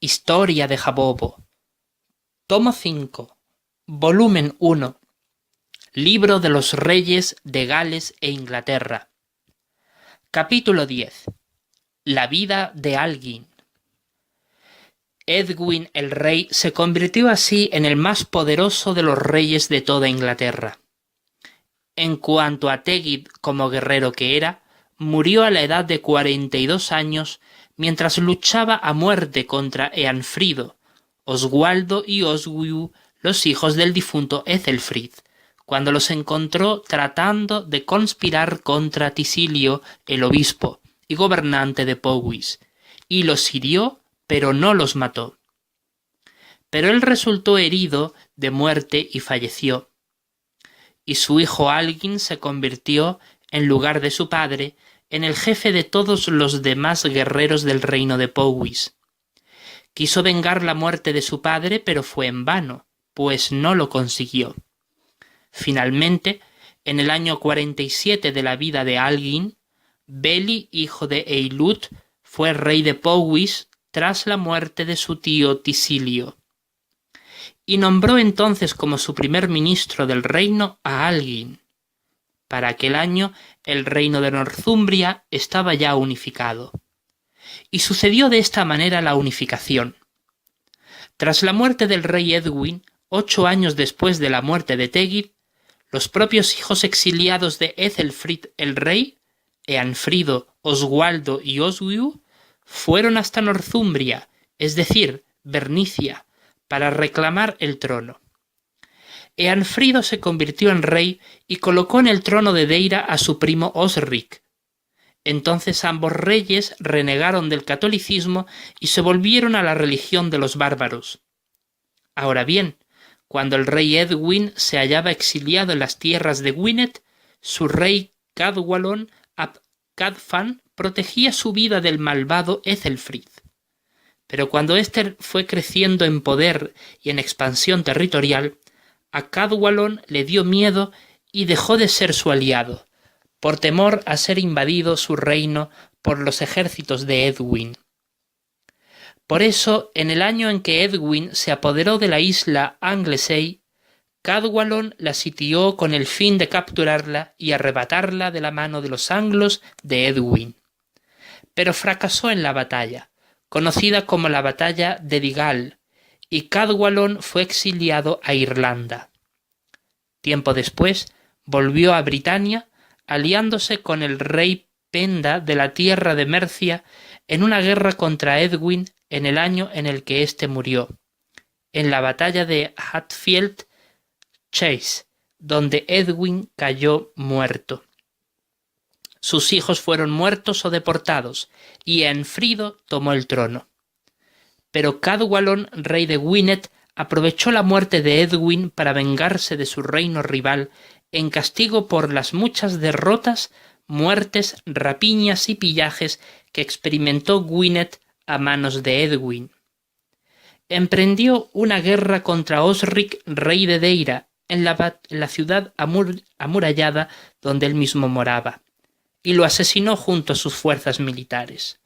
Historia de Jabobo. Tomo 5. Volumen 1. Libro de los Reyes de Gales e Inglaterra. Capítulo 10. La vida de Alguin. Edwin el rey se convirtió así en el más poderoso de los reyes de toda Inglaterra. En cuanto a Tegid como guerrero que era, murió a la edad de 42 años mientras luchaba a muerte contra Eanfrido, Oswaldo y Oswiu, los hijos del difunto Ethelfrid, cuando los encontró tratando de conspirar contra Tisilio, el obispo y gobernante de Powys, y los hirió, pero no los mató. Pero él resultó herido de muerte y falleció. Y su hijo Alguin se convirtió, en lugar de su padre, en el jefe de todos los demás guerreros del reino de Powys. Quiso vengar la muerte de su padre, pero fue en vano, pues no lo consiguió. Finalmente, en el año 47 de la vida de Alguin, Beli, hijo de Eilud, fue rey de Powys tras la muerte de su tío Tisilio. Y nombró entonces como su primer ministro del reino a Alguin. Para aquel año, el reino de Northumbria estaba ya unificado. Y sucedió de esta manera la unificación. Tras la muerte del rey Edwin, 8 años después de la muerte de Tegid, los propios hijos exiliados de Ethelfrid el rey, Eanfrido, Oswaldo y Oswiu, fueron hasta Northumbria, es decir, Bernicia, para reclamar el trono. Eanfrido se convirtió en rey y colocó en el trono de Deira a su primo Osric. Entonces ambos reyes renegaron del catolicismo y se volvieron a la religión de los bárbaros. Ahora bien, cuando el rey Edwin se hallaba exiliado en las tierras de Gwynedd, su rey Cadwallon ap Cadfan protegía su vida del malvado Ethelfrid. Pero cuando éste fue creciendo en poder y en expansión territorial, a Cadwallon le dio miedo y dejó de ser su aliado, por temor a ser invadido su reino por los ejércitos de Edwin. Por eso, en el año en que Edwin se apoderó de la isla Anglesey, Cadwallon la sitió con el fin de capturarla y arrebatarla de la mano de los anglos de Edwin. Pero fracasó en la batalla, conocida como la batalla de Digal, y Cadwallon fue exiliado a Irlanda. Tiempo después, volvió a Britania, aliándose con el rey Penda de la tierra de Mercia en una guerra contra Edwin en el año en el que éste murió, en la batalla de Hatfield Chase, donde Edwin cayó muerto. Sus hijos fueron muertos o deportados, y Eanfrido tomó el trono. Pero Cadwallon, rey de Gwynedd, aprovechó la muerte de Edwin para vengarse de su reino rival en castigo por las muchas derrotas, muertes, rapiñas y pillajes que experimentó Gwynedd a manos de Edwin. Emprendió una guerra contra Osric, rey de Deira, en la ciudad amurallada donde él mismo moraba, y lo asesinó junto a sus fuerzas militares.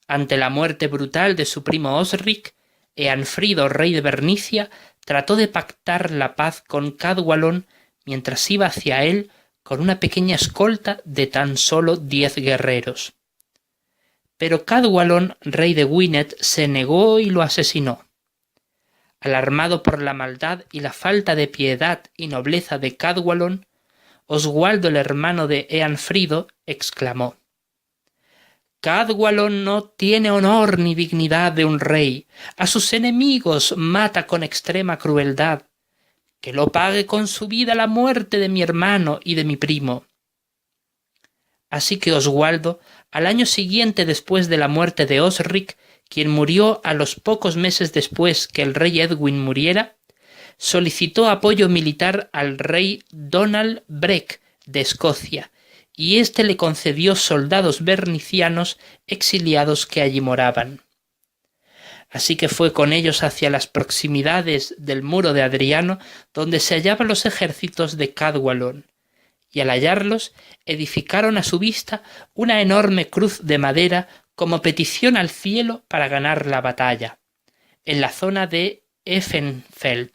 Ante la muerte brutal de su primo Osric, Eanfrido, rey de Bernicia, trató de pactar la paz con Cadwallon mientras iba hacia él con una pequeña escolta de tan solo 10 guerreros. Pero Cadwallon, rey de Gwynedd, se negó y lo asesinó. Alarmado por la maldad y la falta de piedad y nobleza de Cadwallon, Oswaldo, el hermano de Eanfrido, exclamó: «Cadwallon no tiene honor ni dignidad de un rey, a sus enemigos mata con extrema crueldad. Que lo pague con su vida la muerte de mi hermano y de mi primo». Así que Oswaldo, al año siguiente después de la muerte de Osric, quien murió a los pocos meses después que el rey Edwin muriera, solicitó apoyo militar al rey Donald Breck de Escocia, y éste le concedió soldados bernicianos exiliados que allí moraban. Así que fue con ellos hacia las proximidades del muro de Adriano, donde se hallaban los ejércitos de Cadwallon, y al hallarlos edificaron a su vista una enorme cruz de madera como petición al cielo para ganar la batalla. en la zona de Effenfeld,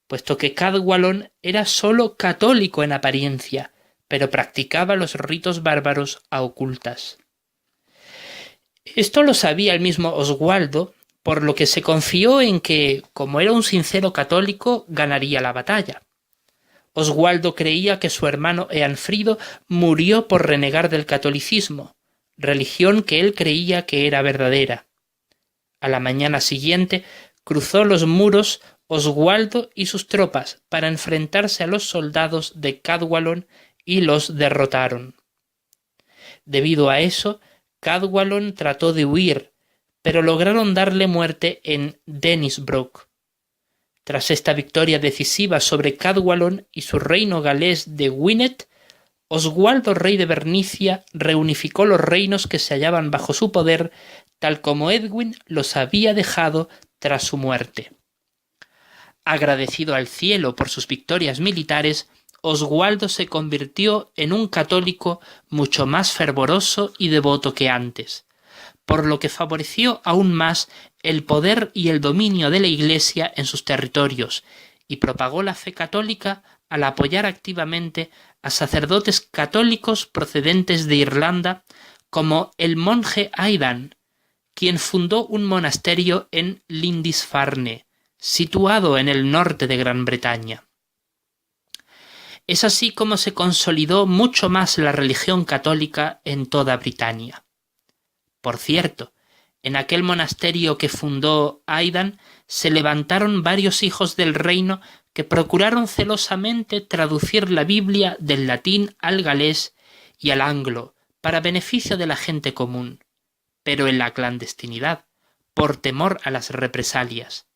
puesto que Cadwallon era sólo católico en apariencia, pero practicaba los ritos bárbaros a ocultas. Esto lo sabía el mismo Oswaldo, por lo que se confió en que, como era un sincero católico, ganaría la batalla. Oswaldo creía que su hermano Eanfrido murió por renegar del catolicismo, religión que él creía que era verdadera. A la mañana siguiente cruzó los muros Oswaldo y sus tropas para enfrentarse a los soldados de Cadwallon y los derrotaron. Debido a eso, Cadwallon trató de huir, pero lograron darle muerte en Dennisbrook. Tras esta victoria decisiva sobre Cadwallon y su reino galés de Gwynedd, Oswaldo, rey de Bernicia, reunificó los reinos que se hallaban bajo su poder, tal como Edwin los había dejado tras su muerte. Agradecido al cielo por sus victorias militares, Oswaldo se convirtió en un católico mucho más fervoroso y devoto que antes, por lo que favoreció aún más el poder y el dominio de la Iglesia en sus territorios, y propagó la fe católica al apoyar activamente a sacerdotes católicos procedentes de Irlanda, como el monje Aidan, quien fundó un monasterio en Lindisfarne, situado en el norte de Gran Bretaña. Es así como se consolidó mucho más la religión católica en toda Britania. Por cierto, en aquel monasterio que fundó Aidan se levantaron varios hijos del reino que procuraron celosamente traducir la Biblia del latín al galés y al anglo para beneficio de la gente común, pero en la clandestinidad, por temor a las represalias.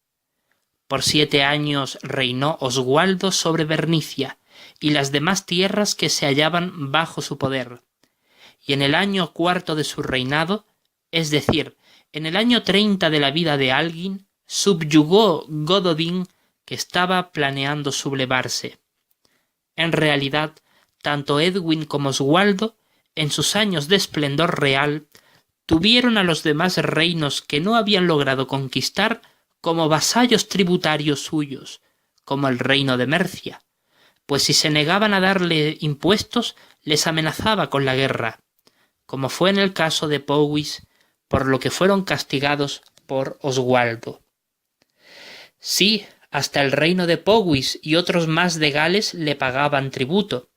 Por 7 años reinó Oswaldo sobre Bernicia y las demás tierras que se hallaban bajo su poder, y en el año 4 de su reinado, es decir, en el año 30 de la vida de Algin, subyugó Gododin, que estaba planeando sublevarse. En realidad, tanto Edwin como Oswaldo, en sus años de esplendor real, tuvieron a los demás reinos que no habían logrado conquistar como vasallos tributarios suyos, como el reino de Mercia, pues si se negaban a darle impuestos, les amenazaba con la guerra, como fue en el caso de Powys, por lo que fueron castigados por Oswaldo. Sí, hasta el reino de Powys y otros más de Gales le pagaban tributo.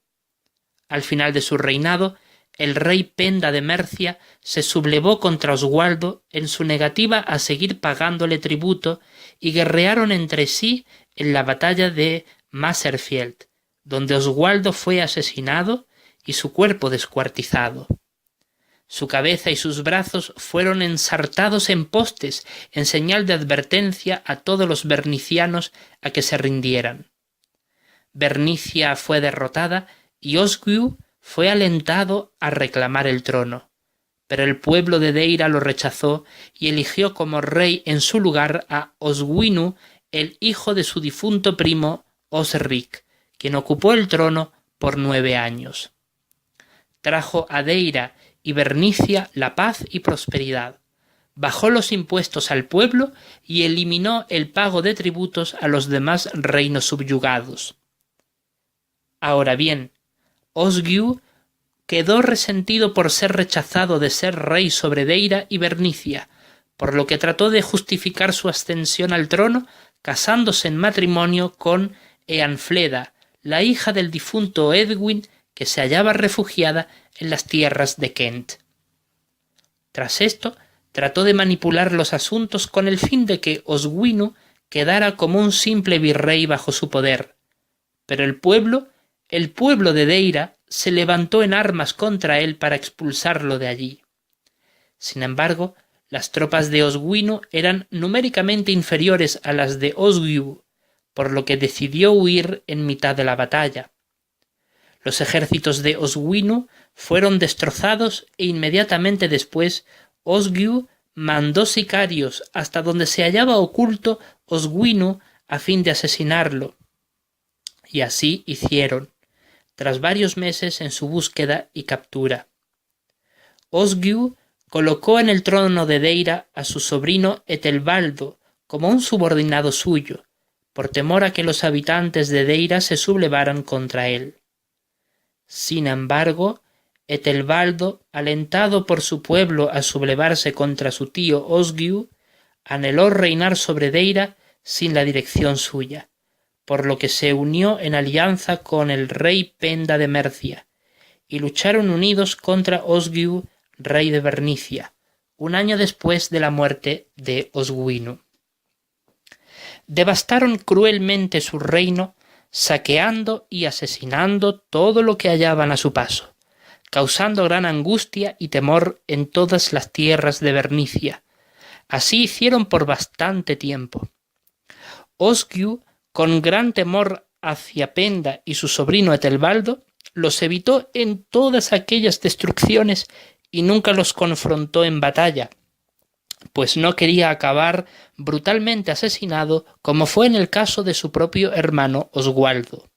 Al final de su reinado, el rey Penda de Mercia se sublevó contra Oswaldo en su negativa a seguir pagándole tributo y guerrearon entre sí en la batalla de Maserfield, donde Oswaldo fue asesinado y su cuerpo descuartizado. Su cabeza y sus brazos fueron ensartados en postes en señal de advertencia a todos los bernicianos a que se rindieran. Bernicia fue derrotada y Oswiu fue alentado a reclamar el trono, pero el pueblo de Deira lo rechazó y eligió como rey en su lugar a Oswinu, el hijo de su difunto primo Osric, quien ocupó el trono por 9 años. Trajo a Deira y Bernicia la paz y prosperidad, bajó los impuestos al pueblo y eliminó el pago de tributos a los demás reinos subyugados. Ahora bien, Oswiu quedó resentido por ser rechazado de ser rey sobre Deira y Bernicia, por lo que trató de justificar su ascensión al trono casándose en matrimonio con Eanfleda, la hija del difunto Edwin, que se hallaba refugiada en las tierras de Kent. Tras esto, trató de manipular los asuntos con el fin de que Oswinu quedara como un simple virrey bajo su poder, pero el pueblo de Deira se levantó en armas contra él para expulsarlo de allí. Sin embargo, las tropas de Oswinu eran numéricamente inferiores a las de Oswiu, por lo que decidió huir en mitad de la batalla. Los ejércitos de Oswinu fueron destrozados e inmediatamente después Oswiu mandó sicarios hasta donde se hallaba oculto Oswinu a fin de asesinarlo. Y así hicieron, tras varios meses en su búsqueda y captura. Oswiu colocó en el trono de Deira a su sobrino Etelbaldo como un subordinado suyo, por temor a que los habitantes de Deira se sublevaran contra él. Sin embargo, Etelbaldo, alentado por su pueblo a sublevarse contra su tío Oswiu, anheló reinar sobre Deira sin la dirección suya, por lo que se unió en alianza con el rey Penda de Mercia, y lucharon unidos contra Oswiu, rey de Bernicia, un año después de la muerte de Oswinu. Devastaron cruelmente su reino, saqueando y asesinando todo lo que hallaban a su paso, causando gran angustia y temor en todas las tierras de Bernicia. Así hicieron por bastante tiempo. Oswiu, con gran temor hacia Penda y su sobrino Etelbaldo, los evitó en todas aquellas destrucciones y nunca los confrontó en batalla, pues no quería acabar brutalmente asesinado como fue en el caso de su propio hermano Oswaldo.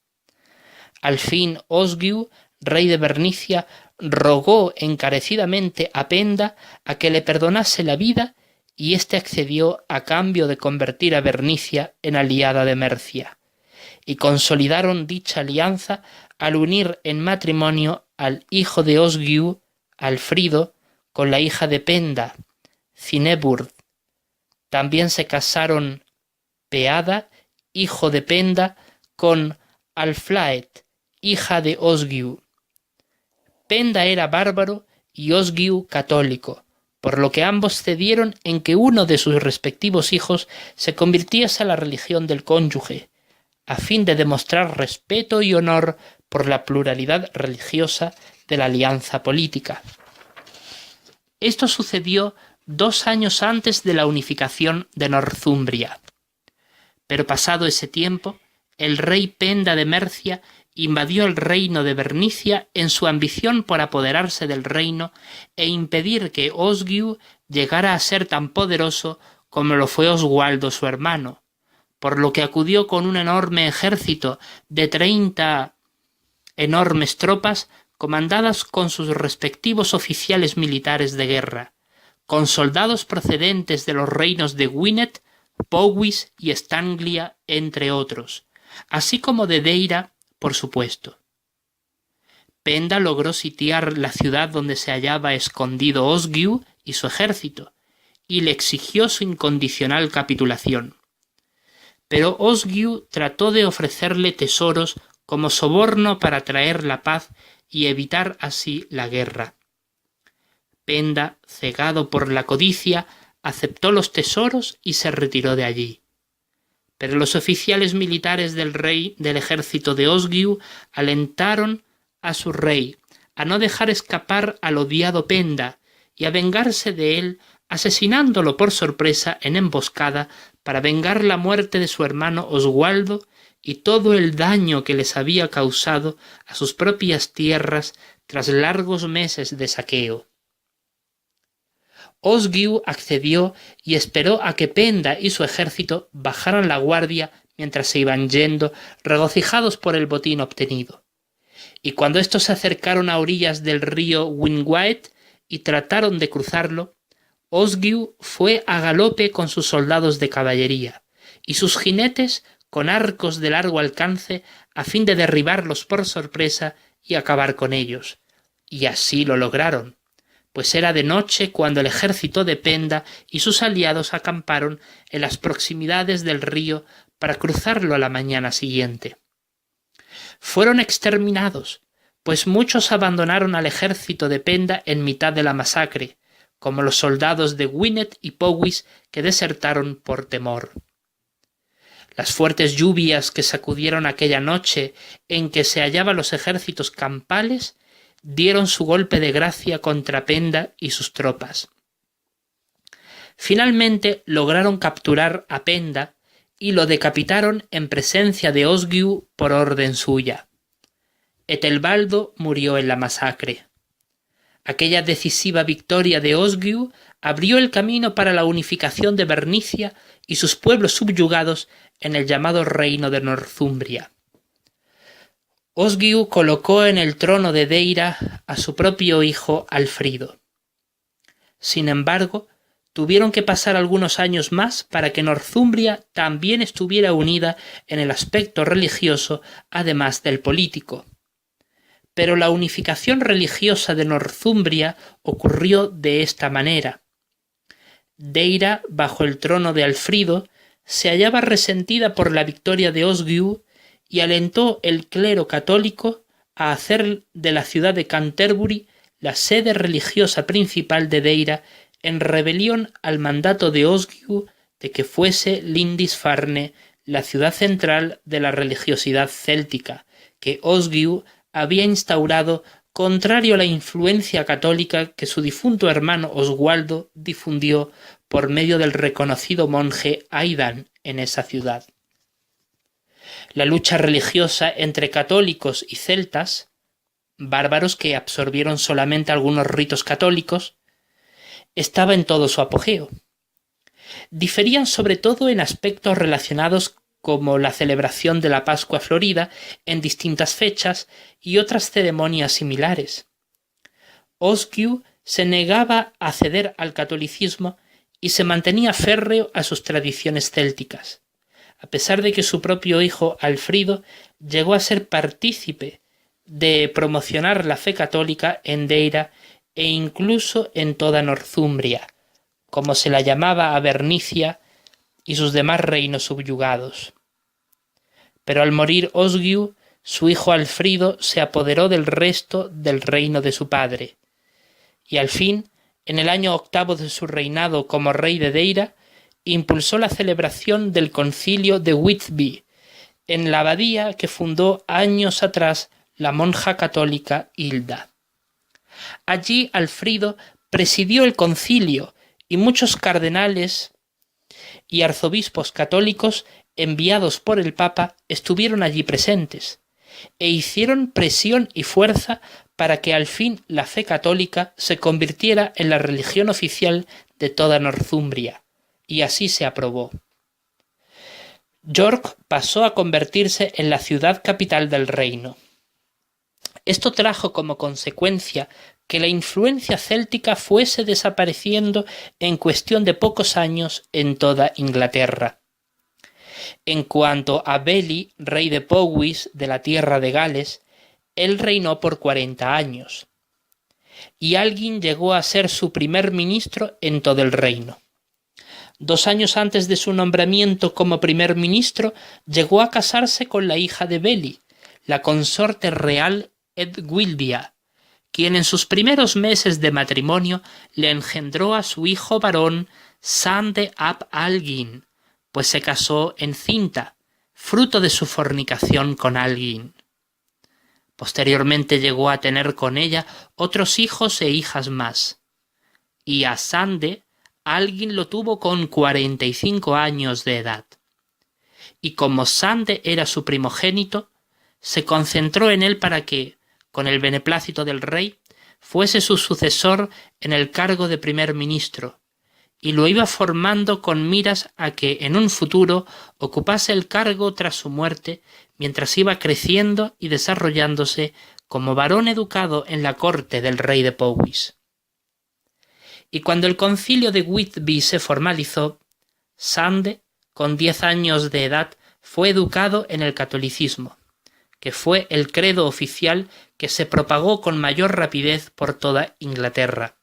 Al fin Oswiu, rey de Bernicia, rogó encarecidamente a Penda a que le perdonase la vida y éste accedió a cambio de convertir a Bernicia en aliada de Mercia, y consolidaron dicha alianza al unir en matrimonio al hijo de Oswiu, Alfrido, con la hija de Penda, Cineburd. También se casaron Peada, hijo de Penda, con Alflaed, hija de Oswiu. Penda era bárbaro y Oswiu católico, por lo que ambos cedieron en que uno de sus respectivos hijos se convirtiese a la religión del cónyuge, a fin de demostrar respeto y honor por la pluralidad religiosa de la alianza política. Esto sucedió 2 años antes de la unificación de Northumbria. Pero pasado ese tiempo, el rey Penda de Mercia invadió el reino de Bernicia en su ambición por apoderarse del reino e impedir que Oswiu llegara a ser tan poderoso como lo fue Oswaldo su hermano, por lo que acudió con un enorme ejército de 30 enormes tropas comandadas con sus respectivos oficiales militares de guerra, con soldados procedentes de los reinos de Gwynedd, Powys y Stanglia, entre otros, así como de Deira, por supuesto. Penda logró sitiar la ciudad donde se hallaba escondido Oswiu y su ejército, y le exigió su incondicional capitulación. Pero Oswiu trató de ofrecerle tesoros como soborno para traer la paz y evitar así la guerra. Penda, cegado por la codicia, aceptó los tesoros y se retiró de allí. Pero los oficiales militares del ejército de Oswiu alentaron a su rey a no dejar escapar al odiado Penda y a vengarse de él, asesinándolo por sorpresa en emboscada para vengar la muerte de su hermano Oswaldo y todo el daño que les había causado a sus propias tierras tras largos meses de saqueo. Oswiu accedió y esperó a que Penda y su ejército bajaran la guardia mientras se iban yendo, regocijados por el botín obtenido. Y cuando estos se acercaron a orillas del río Windwhite y trataron de cruzarlo, Oswiu fue a galope con sus soldados de caballería y sus jinetes con arcos de largo alcance a fin de derribarlos por sorpresa y acabar con ellos. Y así lo lograron, pues era de noche cuando el ejército de Penda y sus aliados acamparon en las proximidades del río para cruzarlo a la mañana siguiente. Fueron exterminados, pues muchos abandonaron al ejército de Penda en mitad de la masacre, como los soldados de Gwynedd y Powys que desertaron por temor. Las fuertes lluvias que sacudieron aquella noche en que se hallaban los ejércitos campales dieron su golpe de gracia contra Penda y sus tropas. Finalmente lograron capturar a Penda y lo decapitaron en presencia de Oswiu por orden suya. Etelbaldo murió en la masacre. Aquella decisiva victoria de Oswiu abrió el camino para la unificación de Bernicia y sus pueblos subyugados en el llamado reino de Northumbria. Oswiu colocó en el trono de Deira a su propio hijo Alfrido. Sin embargo, tuvieron que pasar algunos años más para que Northumbria también estuviera unida en el aspecto religioso, además del político. Pero la unificación religiosa de Northumbria ocurrió de esta manera. Deira, bajo el trono de Alfrido, se hallaba resentida por la victoria de Oswiu y alentó el clero católico a hacer de la ciudad de Canterbury la sede religiosa principal de Deira, en rebelión al mandato de Oswiu de que fuese Lindisfarne la ciudad central de la religiosidad céltica, que Oswiu había instaurado contrario a la influencia católica que su difunto hermano Oswaldo difundió por medio del reconocido monje Aidan en esa ciudad. La lucha religiosa entre católicos y celtas, bárbaros que absorbieron solamente algunos ritos católicos, estaba en todo su apogeo. Diferían sobre todo en aspectos relacionados como la celebración de la Pascua Florida en distintas fechas y otras ceremonias similares. Oswiu se negaba a ceder al catolicismo y se mantenía férreo a sus tradiciones célticas, a pesar de que su propio hijo Alfrido llegó a ser partícipe de promocionar la fe católica en Deira e incluso en toda Northumbria, como se la llamaba a Bernicia y sus demás reinos subyugados. Pero al morir Oswiu, su hijo Alfrido se apoderó del resto del reino de su padre, y al fin, en el año 8º de su reinado como rey de Deira, impulsó la celebración del concilio de Whitby, en la abadía que fundó años atrás la monja católica Hilda. Allí Alfrido presidió el concilio y muchos cardenales y arzobispos católicos enviados por el Papa estuvieron allí presentes e hicieron presión y fuerza para que al fin la fe católica se convirtiera en la religión oficial de toda Northumbria, y así se aprobó. York pasó a convertirse en la ciudad capital del reino. Esto trajo como consecuencia que la influencia céltica fuese desapareciendo en cuestión de pocos años en toda Inglaterra. En cuanto a Beli, rey de Powys, de la tierra de Gales, él reinó por 40 años, y Algin llegó a ser su primer ministro en todo el reino. 2 años antes de su nombramiento como primer ministro, llegó a casarse con la hija de Beli, la consorte real Eadwyldia, quien en sus primeros meses de matrimonio le engendró a su hijo varón Sande ap Algin, pues se casó encinta, fruto de su fornicación con Algin. Posteriormente llegó a tener con ella otros hijos e hijas más, y a Sande Algin lo tuvo con 45 años de edad. Y como Sande era su primogénito, se concentró en él para que, con el beneplácito del rey, fuese su sucesor en el cargo de primer ministro, y lo iba formando con miras a que en un futuro ocupase el cargo tras su muerte, mientras iba creciendo y desarrollándose como varón educado en la corte del rey de Powys. Y cuando el concilio de Whitby se formalizó, Sande, con 10 años de edad, fue educado en el catolicismo, que fue el credo oficial que se propagó con mayor rapidez por toda Inglaterra,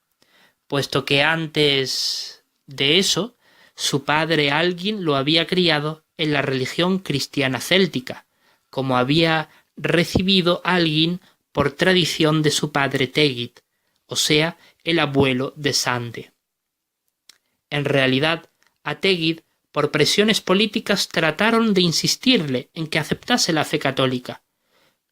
puesto que antes de eso su padre Algin lo había criado en la religión cristiana céltica, como había recibido Algin por tradición de su padre Tegid, o sea, el abuelo de Sande. En realidad, a Tegid, por presiones políticas, trataron de insistirle en que aceptase la fe católica,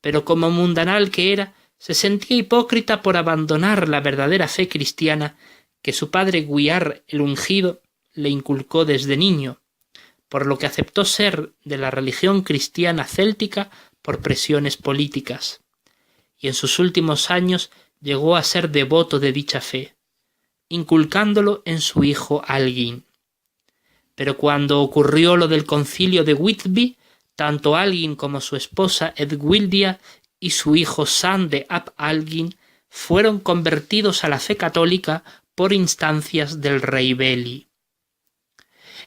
pero como mundanal que era, se sentía hipócrita por abandonar la verdadera fe cristiana que su padre Gwyar el Ungido le inculcó desde niño, por lo que aceptó ser de la religión cristiana céltica por presiones políticas, y en sus últimos años llegó a ser devoto de dicha fe, inculcándolo en su hijo Algin. Pero cuando ocurrió lo del concilio de Whitby, tanto Algin como su esposa Eadwyldia y su hijo Sande ap Algin fueron convertidos a la fe católica por instancias del rey Beli.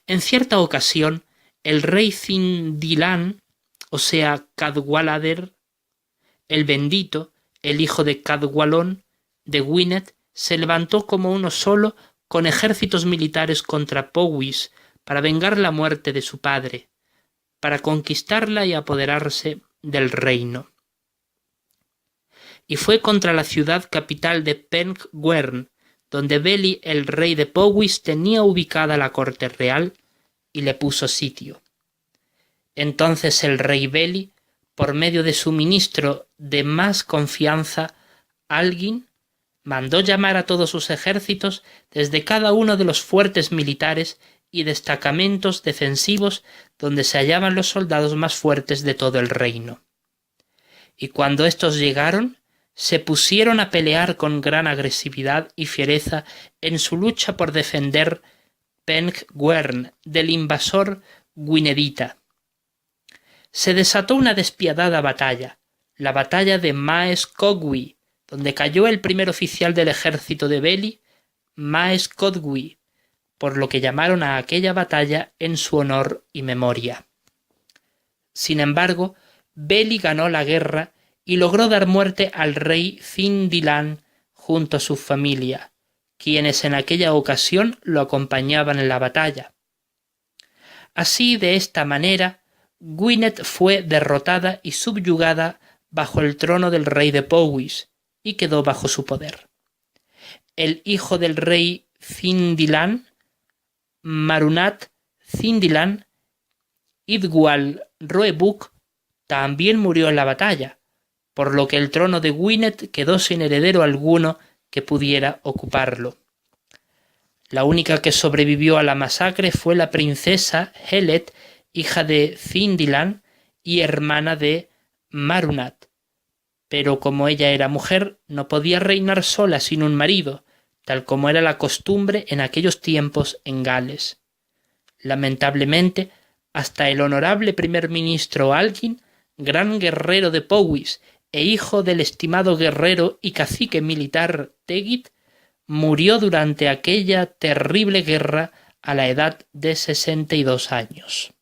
En cierta ocasión, el rey Cindilan, o sea, Cadwallader, el bendito, el hijo de Cadwallon, de Gwynedd, se levantó como uno solo con ejércitos militares contra Powys para vengar la muerte de su padre, para conquistarla y apoderarse del reino. Y fue contra la ciudad capital de Pengwern, donde Beli, el rey de Powys, tenía ubicada la corte real, y le puso sitio. Entonces el rey Beli, por medio de su ministro de más confianza, Algin, mandó llamar a todos sus ejércitos desde cada uno de los fuertes militares y destacamentos defensivos donde se hallaban los soldados más fuertes de todo el reino. Y cuando éstos llegaron, se pusieron a pelear con gran agresividad y fiereza en su lucha por defender Pengwern del invasor gwynedita. Se desató una despiadada batalla, la batalla de Maes Cogwi, donde cayó el primer oficial del ejército de Beli, Maes Cogwi, por lo que llamaron a aquella batalla en su honor y memoria. Sin embargo, Beli ganó la guerra y logró dar muerte al rey Cindilan junto a su familia, quienes en aquella ocasión lo acompañaban en la batalla. Así, de esta manera, Gwynedd fue derrotada y subyugada bajo el trono del rey de Powys y quedó bajo su poder. El hijo del rey Cindilan, Marunat Cindilan Idwal Roebuck, también murió en la batalla, por lo que el trono de Gwynedd quedó sin heredero alguno que pudiera ocuparlo. La única que sobrevivió a la masacre fue la princesa Heled, hija de Cindilan y hermana de Marunat, pero como ella era mujer, no podía reinar sola sin un marido, tal como era la costumbre en aquellos tiempos en Gales. Lamentablemente, hasta el honorable primer ministro Algin, gran guerrero de Powys e hijo del estimado guerrero y cacique militar Tegid, murió durante aquella terrible guerra a la edad de 62 años.